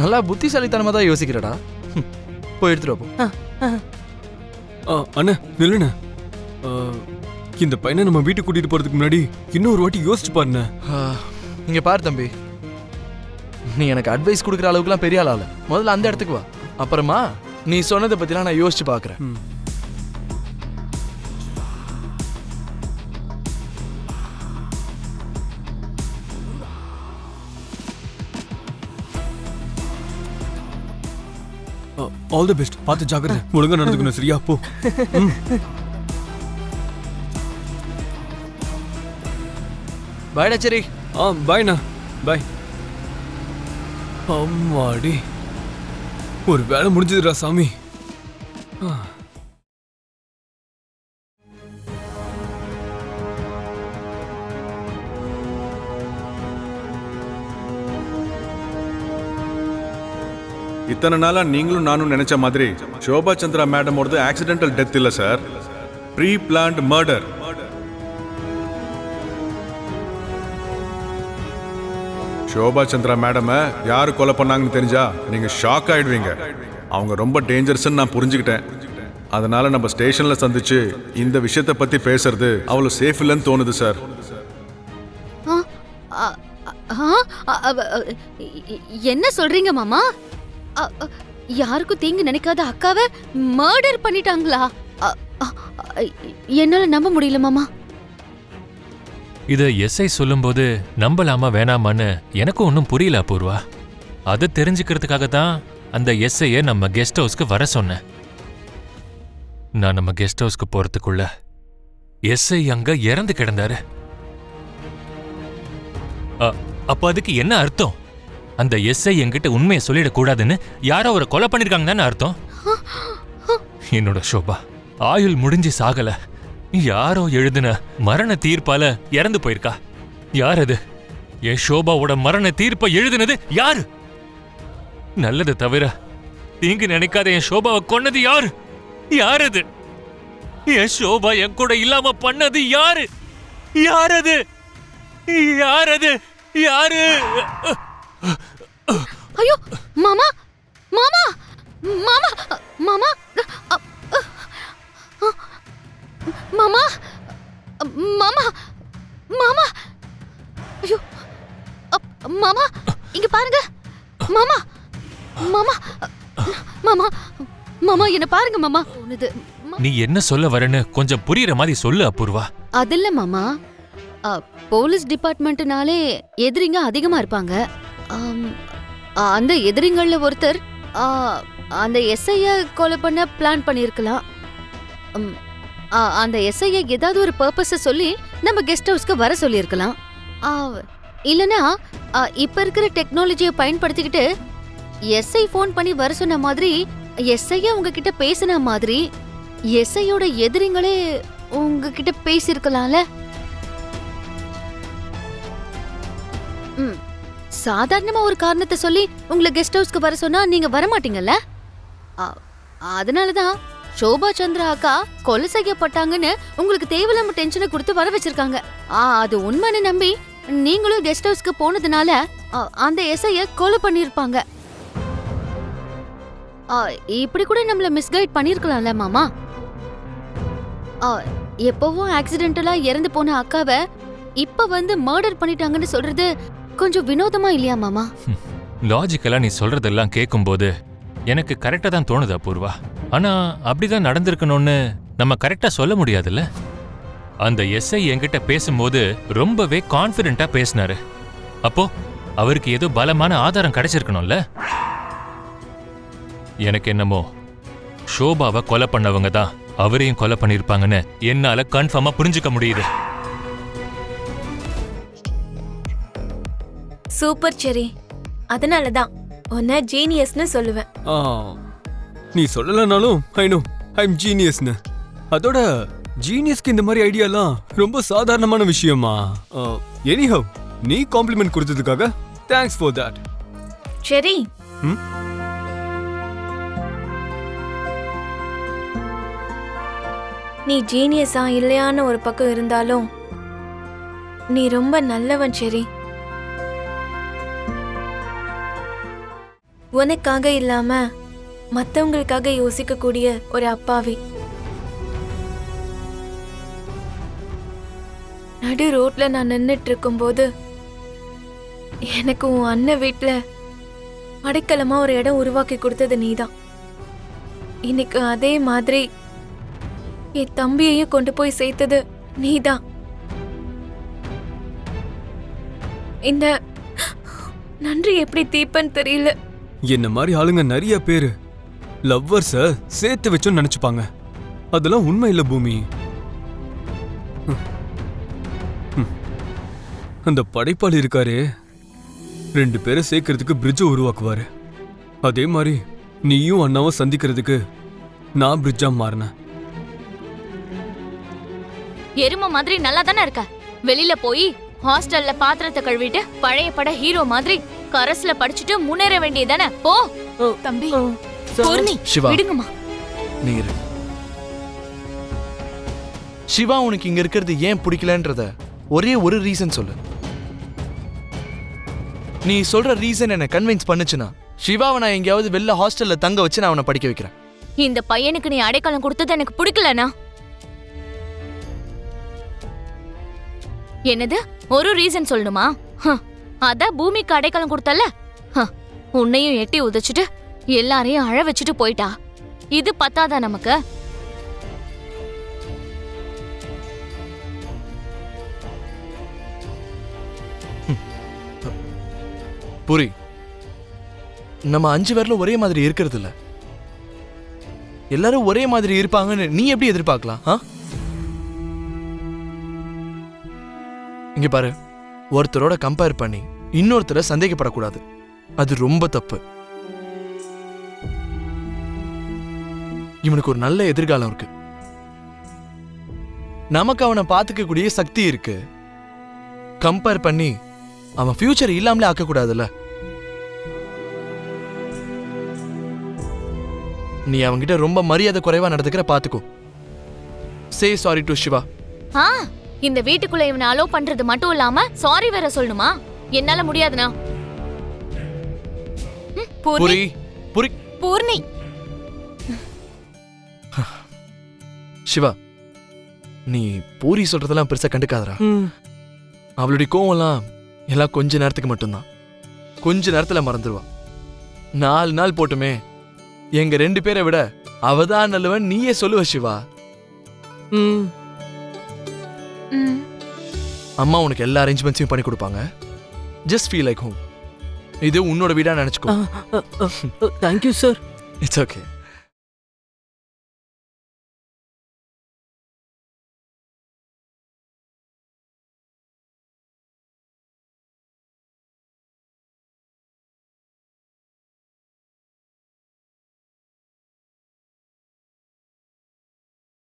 நல்லா புத்திசாலித்தனமா தான் யோசிக்கிறடா. போய் எடுத்துட்டு வா. அண்ணா நில்லுண்ணே. இந்த பையனை நம்ம வீட்டுக்கு கூட்டிட்டு போறதுக்கு முன்னாடி இன்னொரு வாட்டி யோசிச்சு பாருண்ணே. இங்க பாரு தம்பி, நீ எனக்கு அட்வைஸ் கொடுக்குற அளவுக்குலாம் பெரிய ஆள் ஆளு. முதல்ல அந்த இடத்துக்கு வா, அப்புறமா நீ சொன்னதை பத்திலாம் நான் யோசிச்சு பாக்குறேன். All the best. பார்த்து ஜாக்கிரதை, ஒழுங்கா நடந்துக்கணும். சரியா? போ. பாய்டா சரி. பாய்ண்ணா. பாய். அம்மாடி, ஒரு வேலை முடிஞ்சதுடா சாமி. இத்தனை நாளா நீங்களும் நானும் நினைச்ச மாதிரி ஷோபா சந்திரா மேடமோடது ஆக்சிடென்டல் டெத் இல்ல sir, pre planned murder. Shoba Chandra madam யாரு கொலை பண்ணாங்கன்னு தெரிஞ்சா நீங்க ஷாக் ஆயிடுவீங்க. அவங்க ரொம்ப டேஞ்சரஸ்ன்னு நான் புரிஞ்சுக்கிட்டேன். அதனால நம்ம ஸ்டேஷன்ல சந்திச்சு இந்த விஷயத்தை பத்தி பேசுறது அவ்வளவு சேஃப் இல்லைன்னு தோணுது சார். என்ன சொல்றீங்க மாமா? யாருக்கும் தீங்கு நினைக்காத அக்காவை மர்டர் பண்ணிட்டாங்களா? என்னால நம்ப முடியல மாமா. இத எஸ்ஐ சொல்லும்போது நம்பலாமா வேணாமான்னு எனக்கும் ஒன்றும் புரியல அபூர்வா. அதை தெரிஞ்சுக்கிறதுக்காக தான் அந்த எஸ்ஐய நம்ம கெஸ்ட் ஹவுஸ்க்கு வர சொன்னேன். நான் நம்ம கெஸ்ட் ஹவுஸ்க்கு போறதுக்குள்ள எஸ்ஐ அங்க இறந்து கிடந்தாரு. அப்ப அதுக்கு என்ன அர்த்தம்? அந்த எஸ்ஐ என்கிட்ட உண்மையை சொல்லிடக்கூடாதுன்னு யாரோ அவரை கொலை பண்ணிருக்காங்க தானே அர்த்தம். என்னோட ஷோபா ஆயுள் முடிஞ்சு சாகல, யாரோ எழுதின மரண தீர்ப்பால இறந்து போயிருக்கா. யார் அது? என் ஷோபாவோட மரண தீர்ப்பை எழுதினது யாரு? நல்லது தவிர தீங்கு நினைக்காத என் ஷோபாவை கொன்னது யாரு? யார் அது? என் ஷோபா என் கூட இல்லாம பண்ணது யாரு? யார் அது? யார் அது? யாரு? ஐயோ மாமா, மாமா, மாமா, மாமா, மாமா, மாமா, மாமா, ஐயோ மாமா, இங்க பாருங்க மாமா, மாமா, மாமா, மாமா, என்ன பாருங்க மாமா. நீ என்ன சொல்ல வரேன்னு கொஞ்சம் புரியுற மாதிரி சொல்லு அபூர்வா. அதில்ல மாமா, போலீஸ் டிபார்ட்மெண்ட்னாலே எதிரிங்க அதிகமா இருப்பாங்க. அந்த எதிரிங்கள்ல ஒருத்தர் அந்த எஸ்ஐய கொலை பண்ண பிளான் பண்ணிருக்கலாம். அந்த எஸ்ஐய ஏதாவது ஒரு பர்பஸ சொல்லி நம்ம கெஸ்ட் ஹவுஸ்க்கு வர சொல்லியிருக்கலாம். இல்லனா இப்ப இருக்கிற டெக்னாலஜியை பயன்படுத்திக்கிட்டு எஸ்ஐ போன் பண்ணி வர சொன்ன மாதிரி எஸ்ஐய உங்ககிட்ட பேசின மாதிரி எஸ்ஐயோட எதிரிங்களே உங்ககிட்ட பேசியிருக்கலாம்ல. சாதாரணமா ஒரு காரணத்தை சொல்லி உங்களை கெஸ்ட் ஹவுஸ்க்கு வர சொன்னா நீங்க வர மாட்டீங்கல்ல. அதனாலதான் ஷோபா சந்திரா அக்கா கொலை செய்யப்பட்டாங்கன்னு உங்களுக்கு தேவையில்லாம டென்ஷனை கொடுத்து வர வச்சிருக்காங்க. அது உண்மைன்னு நம்பி நீங்களும் கெஸ்ட் ஹவுஸ்க்கு போனதுனால அந்த எஸ்ஐய கொலை பண்ணிருப்பாங்க. இப்படி கூட நம்மள மிஸ்கைட் பண்ணிருக்கலாம்ல மாமா. எப்பவும் ஆக்சிடென்டலா இறந்து போன அக்காவை இப்ப வந்து மர்டர் பண்ணிட்டாங்கன்னு சொல்றது கொஞ்சம் வினோதமா இல்லையா மாமா? லாஜிக்கலா நீ சொல்றதெல்லாம் கேட்கும்போது எனக்கு கரெக்டா தான் தோணுது அபூர்வா. ஆனா அப்படிதான் நடந்திருக்கணும்னு நம்ம கரெக்டா சொல்ல முடியாதுல்ல. அந்த எஸ்ஐ என்கிட்ட பேசும்போது ரொம்பவே கான்ஃபிடென்ட்டா பேசினாரு. அப்போ அவருக்கு ஏதோ பலமான ஆதாரம் கிடைச்சிருக்கணும்ல. எனக்கு என்னமோ ஷோபாவை கொலை பண்ணவங்க தான் அவரையும் கொலை பண்ணிருப்பாங்கன்னு என்னால கன்ஃபார்மா புரிஞ்சுக்க முடியுது. சூப்பர் செரி, அதனாலதான் உன்ன ஜீனியஸ்னு சொல்லுவேன். நீ சொல்லலனாலும் ஐ நோ ஐ அம் ஜீனியஸ்னு. அதோட ஜீனியஸ்க்கு இந்த மாதிரி ஐடியாலாம் ரொம்ப சாதாரணமான விஷயமா? எனிஹவ், நீ காம்ப்ளிமெண்ட் கொடுத்ததுக்காக தேங்க்ஸ் ஃபார் தட். செரி, நீ ஜீனியஸா இல்லையான்னு ஒரு பக்கம் இருந்தாலும் நீ ரொம்ப நல்லவன் செரி. உனக்காக இல்லாம மத்தவங்களுக்காக யோசிக்கக்கூடிய ஒரு அப்பாவி. நடு ரோட்ல நான் நின்னுட்டு இருக்கும்போது எனக்கு உன் அண்ணன் வீட்ல அடைக்கலமா ஒரு இடம் உருவாக்கி கொடுத்தது நீதான். இன்னைக்கு அதே மாதிரி என் தம்பியையும் கொண்டு போய் சேர்த்தது நீதான். இந்த நன்றி எப்படி தீப்பன்னு தெரியல. என்ன மாதிரி ஆளுங்க நிறைய பேரு லவ்வர்ஸ சேர்த்து வச்சோன்னு நினைச்சுப்பாங்க. அதெல்லாம் உண்மை இல்ல பூமி. அந்த படைப்பாளி இருக்காரே, 2 பேரை சேர்க்கறதுக்கு பிரிட்ஜை உருவாக்குவாரு. அதே மாதிரி நீயும் அண்ணாவும் சந்திக்கிறதுக்கு நான் பிரிட்ஜா மாறினேன். எரும மாதிரி நல்லா தானே இருக்க. வெளியில போய் ஹாஸ்டல்ல பாத்திரத்தை கழுவிட்டு பழைய பட ஹீரோ மாதிரி கரஸ்ல படிச்சுட்டு முன்னேற வேண்டியதானே. போ தம்பி. பூர்ணி சிவா விடுங்கம்மா. நீ இரு. சிவா உனக்கு இங்க இருக்கிறது ஏன் பிடிக்கலன்றத ஒரே ஒரு ரீசன் சொல்லு. நீ சொல்ற ரீசன் என்ன கன்வின்ஸ் பண்ணுச்சுன்னா சிவாவை நான் எங்கேயாவது வெளில ஹாஸ்டல்ல தங்க வச்சு நான் அவனை படிக்க வைக்கிறேன். இந்த பையனுக்கு நீ அடைக்கலம் கொடுத்தது எனக்கு பிடிக்கலனா? என்னது ஒரு ரீசன் சொல்லணுமா? அதான் பூமிக்கு அடைக்கலம் கொடுத்தல, உன்னையும் எட்டி உதைச்சிட்டு எல்லாரையும் அழ வச்சுட்டு போயிட்டா. இது பத்தாதா நமக்கு? புரி, நம்ம 5 பேர்ல ஒரே மாதிரி இருக்கிறது இல்ல. எல்லாரும் ஒரே மாதிரி இருப்பாங்கன்னு நீ எப்படி எதிர்பார்க்கலாம்? இங்க பாரு, ஒருத்தரோட கம்பேர் பண்ணி இன்னொருத்தரை சந்தேகப்படக்கூடாது. அது ரொம்ப தப்பு. இவனுக்கு ஒரு நல்ல எதிர்காலம் இருக்கு. நமக்கு அவனை பார்த்துக்கக்கூடிய சக்தி இருக்கு. கம்பேர் பண்ணி அவன் ஃபியூச்சர் இல்லாமலே ஆக்க கூடாதுல்ல. நீ அவன்கிட்ட ரொம்ப மரியாதை குறைவா நடந்துக்கிற, பாத்துக்கோ. சே சாரி டு சிவா. இந்த வீட்டுக்குள்ள இவனை அலோ பண்றது மட்டும் இல்லாம சாரி வேற சொல்லணுமா? என்னால முடியாதுனா. புரி புரி பூர்ணி. சிவா, நீ பூரி சொல்றதெல்லாம் பெருசா கண்டுக்காதரா. அவளுடைய கோவம்லாம் எல்லாம் கொஞ்ச நேரத்துக்கு மட்டும்தான். கொஞ்ச நேரத்துல மறந்துடுவா. 4 நாள் போட்டுமே எங்க 2 பேரை விட அவதான் நல்லவன் நீயே சொல்லுவ சிவா. அம்மா உனக்கு எல்லா அரேஞ்ச்மெண்ட்ஸையும் பண்ணி கொடுப்பாங்க. Just feel like home. இது உன்னோட வீடா நினைச்சுக்கோ. Thank you sir. It's okay.